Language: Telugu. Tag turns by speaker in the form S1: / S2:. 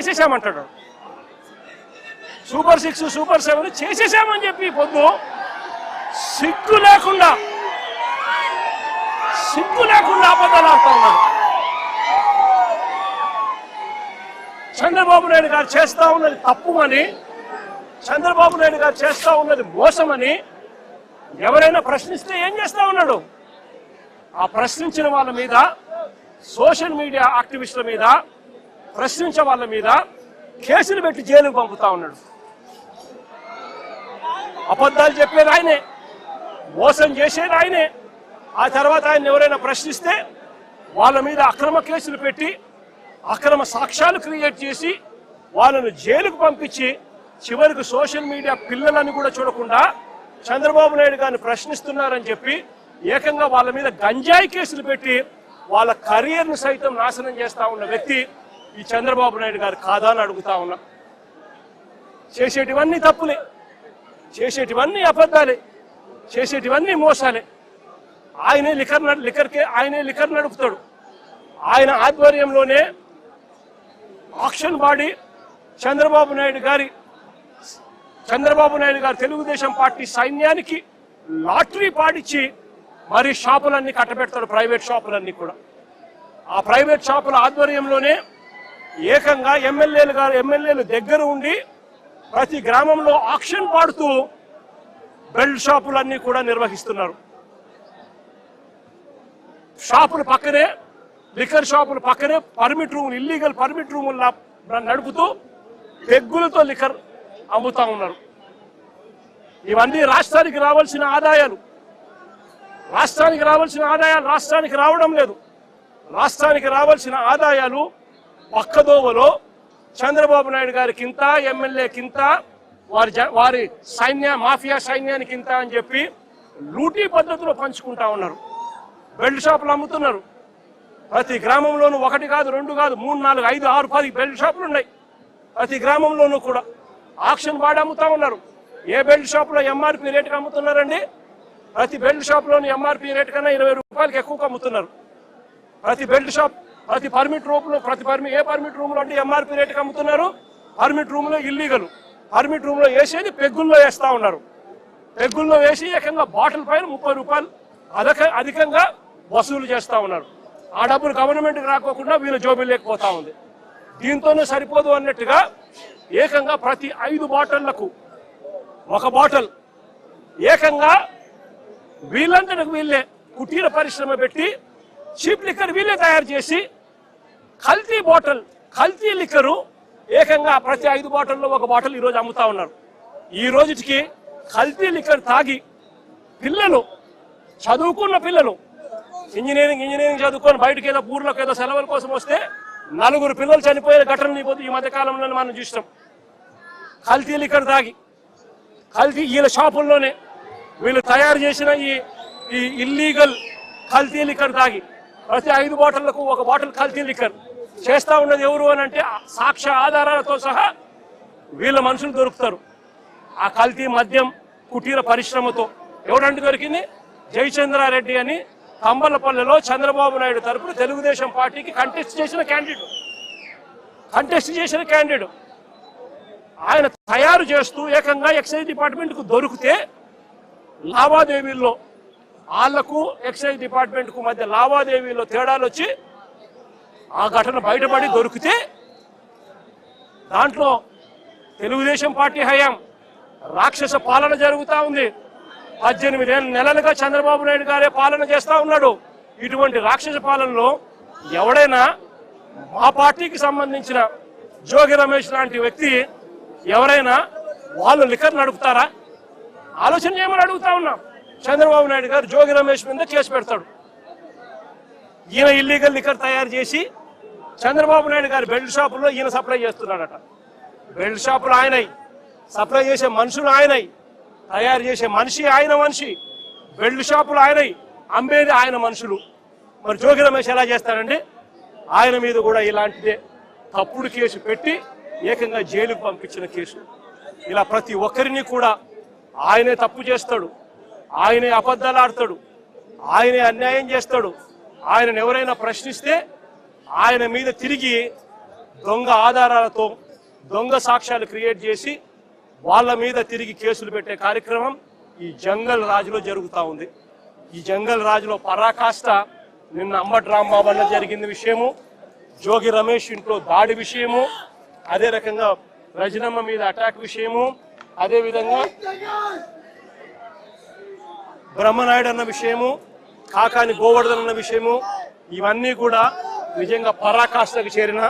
S1: చేసేసామంటాడు. సూపర్ 6 సూపర్ 7 చేసేసామని చెప్పి పొద్దు సిగ్గు లేకుండా అబద్ధాలు ఆడుతూ ఉన్నారు. చంద్రబాబు నాయుడు గారు చేస్తా ఉన్నది తప్పుమని, చంద్రబాబు నాయుడు గారు చేస్తా ఉన్నది మోసమని ఎవరైనా ప్రశ్నిస్తే ఏం చేస్తా ఉన్నాడు? ఆ ప్రశ్నించిన వాళ్ళ మీద, సోషల్ మీడియా యాక్టివిస్టుల మీద, ప్రశ్నించే వాళ్ళ మీద కేసులు పెట్టి జైలుకు పంపుతా ఉన్నాడు. అబద్ధాలు చెప్పేది ఆయనే, మోసం చేసేది ఆయనే. ఆ తర్వాత ఆయన ఎవరైనా ప్రశ్నిస్తే వాళ్ళ మీద అక్రమ కేసులు పెట్టి, అక్రమ సాక్ష్యాలు క్రియేట్ చేసి వాళ్ళను జైలుకు పంపించి, చివరికి సోషల్ మీడియా పిల్లలని కూడా చూడకుండా చంద్రబాబు నాయుడు గారిని ప్రశ్నిస్తున్నారని చెప్పి ఏకంగా వాళ్ళ మీద గంజాయి కేసులు పెట్టి వాళ్ళ కెరీర్ను సైతం నాశనం చేస్తా ఉన్న వ్యక్తి ఈ చంద్రబాబు నాయుడు గారు కాదా అని అడుగుతా ఉన్నా. చేసేటివన్నీ తప్పులే, చేసేటివన్నీ అబద్ధాలే, చేసేటివన్నీ మోసాలే. ఆయనే లిక్కర్ నడుపుతాడు. ఆయన ఆధ్వర్యంలోనే ఆక్షన్ బాడీ చంద్రబాబు నాయుడు గారి తెలుగుదేశం పార్టీ సైన్యానికి లాటరీ పాడిచ్చి మరి షాపులన్నీ కట్టబెడతాడు, ప్రైవేట్ షాపులన్నీ కూడా. ఆ ప్రైవేట్ షాపుల ఆధ్వర్యంలోనే ఏకంగా ఎమ్మెల్యేలు దగ్గర ఉండి ప్రతి గ్రామంలో ఆక్షన్ పాడుతూ బెల్ట్ షాపులన్నీ కూడా నిర్వహిస్తున్నారు. షాపుల పక్కనే, లిక్కర్ షాపుల పక్కనే పర్మిట్ రూములు, ఇల్లీగల్ పర్మిట్ రూములు నడుపుతూ పెగ్గులతో లిక్కర్ అమ్ముతా ఉన్నారు. ఇవన్నీ రాష్ట్రానికి రావాల్సిన ఆదాయాలు రాష్ట్రానికి రావడం లేదు. రాష్ట్రానికి రావాల్సిన ఆదాయాలు పక్కదోవలో చంద్రబాబు నాయుడు గారికింత, ఎమ్మెల్యేకింత, వారి మాఫియా సైన్యానికింత అని చెప్పి లూటీ పద్ధతిలో పంచుకుంటా ఉన్నారు. బెల్ట్ షాపులు అమ్ముతున్నారు. ప్రతి గ్రామంలోనూ 1 కాదు, 2 కాదు, 3, 4, 5, 6, 10 బెల్ట్ షాపులు ఉన్నాయి. ప్రతి గ్రామంలోనూ కూడా ఆక్షన్ బాడీ అమ్ముతా ఉన్నారు. ఏ బెల్ట్ షాపులో ఎంఆర్పీ రేటుకి అమ్ముతున్నారండి? ప్రతి బెల్ట్ షాప్లోని ఎంఆర్పీ రేటు కన్నా 20 రూపాయలకి ఎక్కువగా అమ్ముతున్నారు. ప్రతి బెల్ట్ షాప్, ప్రతి పర్మిట్ రూమ్లో, ఏ పర్మిట్ రూమ్లో అంటే ఎంఆర్పీ రేటుకి అమ్ముతున్నారు. పర్మిట్ రూమ్లో ఇల్లీగల్, పర్మిట్ రూమ్లో వేసేది పెగ్గుల్లో వేస్తా ఉన్నారు. పెగ్గుల్లో వేసి ఏకంగా బాటిల్ పైన 30 రూపాయలు అధికంగా వసూలు చేస్తా ఉన్నారు. ఆ డబ్బులు గవర్నమెంట్కి రాకోకుండా వీళ్ళ జోబీ లేకపోతా ఉంది. దీంతోనే సరిపోదు అన్నట్టుగా ఏకంగా ప్రతి 5 బాటిళ్లకు 1 బాటిల్ ఏకంగా వీళ్ళంతటికి వీళ్ళే కుటీర పరిశ్రమ పెట్టి చీప్ లిక్కర్ వీళ్ళే తయారు చేసి కల్తీ లిక్కరు ఏకంగా ప్రతి 5 బాటిల్లో 1 బాటిల్ ఈరోజు అమ్ముతా ఉన్నారు. ఈ రోజుకి కల్తీ లిక్కర్ తాగి పిల్లలు, చదువుకున్న పిల్లలు, ఇంజనీరింగ్ చదువుకొని బయటకు ఏదో ఊర్లోకి ఏదో సెలవుల కోసం వస్తే 4 పిల్లలు చనిపోయే ఘటనలు ఈ మధ్య కాలంలో మనం చూస్తాం. కల్తీ లిక్కర్ తాగి, వీళ్ళ షాపుల్లోనే వీళ్ళు తయారు చేసిన ఈ ఇల్లీగల్ కల్తీ లిక్కర్ తాగి ప్రతి 5 బాటిళ్లకు 1 బాటిల్ కల్తీ లిక్కర్ చేస్తా ఉన్నది ఎవరు అని అంటే సాక్ష్య ఆధారాలతో సహా వీళ్ళ మనుషులు దొరుకుతారు. ఆ కల్తీ మద్యం కుటీర పరిశ్రమతో ఎవరంటే దొరికింది? జయచంద్రారెడ్డి అని కంబలపల్లెలో చంద్రబాబు నాయుడు తరపున తెలుగుదేశం పార్టీకి కంటెస్ట్ చేసిన క్యాండిడేట్ ఆయన తయారు చేస్తూ ఏకంగా ఎక్సైజ్ డిపార్ట్మెంట్కు దొరికితే లావాదేవీల్లో వాళ్లకు ఎక్సైజ్ డిపార్ట్మెంట్కు మధ్య లావాదేవీల్లో తేడాలు వచ్చి ఆ ఘటన బయటపడి దొరికితే దాంట్లో తెలుగుదేశం పార్టీ హయాం రాక్షస పాలన జరుగుతూ ఉంది. 18 నెలలుగా చంద్రబాబు నాయుడు గారే పాలన చేస్తా ఉన్నాడు. ఇటువంటి రాక్షస పాలనలో ఎవడైనా మా పార్టీకి సంబంధించిన జోగి రమేష్ లాంటి వ్యక్తి ఎవరైనా వాళ్ళు లిక్కర్ నడుపుతారా? ఆలోచన చేయమని అడుగుతా ఉన్నాం. చంద్రబాబు నాయుడు గారు జోగి రమేష్ మీద కేసు పెడతాడు. ఈయన ఇల్లీగల్ లిక్కర్ తయారు చేసి చంద్రబాబు నాయుడు గారి బెల్ట్ షాపుల్లో ఈయన సప్లై చేస్తున్నాడట. బెల్ట్ షాపులు ఆయనై, సప్లై చేసే మనుషులు ఆయనై, తయారు చేసే మనిషి, బెల్ట్ షాపులు ఆయనై, అమ్మేది ఆయన మనుషులు. మరి జోగి రమేష్ ఎలా చేస్తాడండి? ఆయన మీద కూడా ఇలాంటిదే తప్పుడు కేసు పెట్టి ఏకంగా జైలుకు పంపించిన కేసు. ఇలా ప్రతి ఒక్కరిని కూడా ఆయనే తప్పు చేస్తాడు, ఆయనే అబద్ధాలు ఆడతాడు, ఆయనే అన్యాయం చేస్తాడు. ఆయనను ఎవరైనా ప్రశ్నిస్తే ఆయన మీద తిరిగి దొంగ ఆధారాలతో దొంగ సాక్ష్యాలు క్రియేట్ చేసి వాళ్ళ మీద తిరిగి కేసులు పెట్టే కార్యక్రమం ఈ జంగల్ రాజులో జరుగుతూ ఉంది. ఈ జంగల్ రాజులో పరాకాష్ట నిన్న అంబటి రాంబాబు వల్ల జరిగింది విషయము, జోగి రమేష్ ఇంట్లో దాడి విషయము, అదే రకంగా రజనమ్మ మీద అటాక్ విషయము, అదేవిధంగా బ్రహ్మనాయుడు అన్న విషయము, కాకాని గోవర్ధన్ అన్న విషయము, ఇవన్నీ కూడా నిజంగా పరాకాష్ఠకు చేరిన